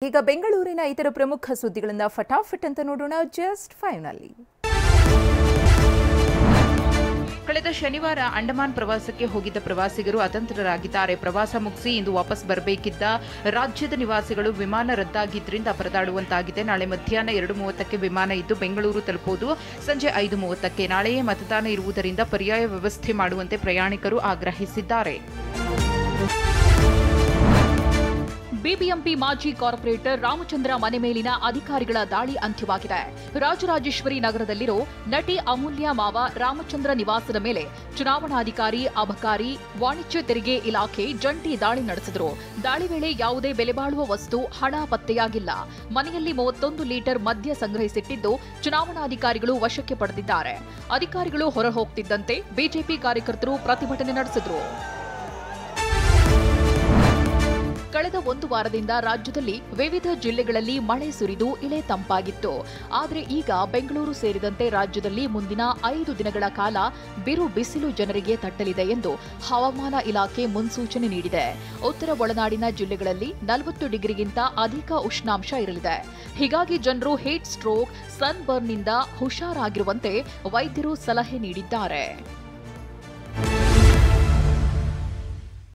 ಈಗ ಬೆಂಗಳೂರಿನ ಇತರ ಪ್ರಮುಖ ಸುದ್ದಿಗಳನ್ನ ಫಟಾಫಟ್ ಅಂತ ನೋಡೋಣ ಜಸ್ಟ್ 5 ನಲ್ಲಿ. ಕಳೆದ ಶನಿವಾರ ಅಂಡಮಾನ್ ಪ್ರವಾಸಕ್ಕೆ ಹೋಗಿದ್ದ ಪ್ರವಾಸಿಗರು ಅತಂತ್ರರಾಗಿದ್ದಾರೆ. ಪ್ರವಾಸ ಮುಗಿಸಿ ಇಂದು ವಾಪಸ್ ಬರಬೇಕಿದ್ದ ರಾಜ್ಯದ ನಿವಾಸಿಗಳು ವಿಮಾನ ರದ್ದಾಗಿದ್ದರಿಂದ ಪರದಾಡುವಂತಾಗಿದೆ. ನಾಳೆ ಮಧ್ಯಾಹ್ನ 2:30ಕ್ಕೆ ವಿಮಾನ ಇದ್ದು ಬೆಂಗಳೂರು ತಲುಪುವುದು ಸಂಜೆ 5:30ಕ್ಕೆ. ನಾಳೆಯೇ ಮತದಾನ ಇರುವುದರಿಂದ ಪರ್ಯಾಯ ವ್ಯವಸ್ಥೆ ಮಾಡುವಂತೆ ಪ್ರಯಾಣಿಕರು ಆಗ್ರಹಿಸಿದ್ದಾರೆ. ಬಿಬಿಎಂಪಿ ಮಾಜಿ ಕಾರ್ಪೊರೇಟರ್ ರಾಮಚಂದ್ರ ಮನೆ ಮೇಲಿನ ಅಧಿಕಾರಿಗಳ ದಾಳಿ ಅಂತ್ಯವಾಗಿದೆ. ರಾಜರಾಜೇಶ್ವರಿ ನಗರದಲ್ಲಿರೋ ನಟಿ ಅಮೂಲ್ಯ ಮಾವ ರಾಮಚಂದ್ರ ನಿವಾಸದ ಮೇಲೆ ಚುನಾವಣಾಧಿಕಾರಿ, ಅಬಕಾರಿ, ವಾಣಿಜ್ಯ ತೆರಿಗೆ ಇಲಾಖೆ ಜಂಟಿ ದಾಳಿ ನಡೆಸಿದರು. ದಾಳಿ ವೇಳೆ ಯಾವುದೇ ಬೆಲೆಬಾಳುವ ವಸ್ತು, ಹಣ ಪತ್ತೆಯಾಗಿಲ್ಲ. ಮನೆಯಲ್ಲಿ 31 ಲೀಟರ್ ಮದ್ಯ ಸಂಗ್ರಹಿಸಿಟ್ಟಿದ್ದು ಚುನಾವಣಾಧಿಕಾರಿಗಳು ವಶಕ್ಕೆ ಪಡೆದಿದ್ದಾರೆ. ಅಧಿಕಾರಿಗಳು ಹೊರ ಹೋಗ್ತಿದ್ದಂತೆ ಬಿಜೆಪಿ ಕಾರ್ಯಕರ್ತರು ಪ್ರತಿಭಟನೆ ನಡೆಸಿದರು. ಕಳೆದ 1 ವಾರದಿಂದ ರಾಜ್ಯದಲ್ಲಿ ವಿವಿಧ ಜಿಲ್ಲೆಗಳಲ್ಲಿ ಮಳೆ ಸುರಿದು ಇಳೆ ತಂಪಾಗಿತ್ತು. ಆದರೆ ಈಗ ಬೆಂಗಳೂರು ಸೇರಿದಂತೆ ರಾಜ್ಯದಲ್ಲಿ ಮುಂದಿನ 5 ದಿನಗಳ ಕಾಲ ಬಿರು ಬಿಸಿಲು ಜನರಿಗೆ ತಟ್ಟಲಿದೆ ಎಂದು ಹವಾಮಾನ ಇಲಾಖೆ ಮುನ್ಸೂಚನೆ ನೀಡಿದೆ. ಉತ್ತರ ಒಳನಾಡಿನ ಜಿಲ್ಲೆಗಳಲ್ಲಿ 40 ಡಿಗ್ರಿಗಿಂತ ಅಧಿಕ ಉಷ್ಣಾಂಶ ಇರಲಿದೆ. ಹೀಗಾಗಿ ಜನರು ಹೀಟ್ ಸ್ಟ್ರೋಕ್, ಸನ್ ಬರ್ನ್ನಿಂದ ಹುಷಾರಾಗಿರುವಂತೆ ವೈದ್ಯರು ಸಲಹೆ ನೀಡಿದ್ದಾರೆ.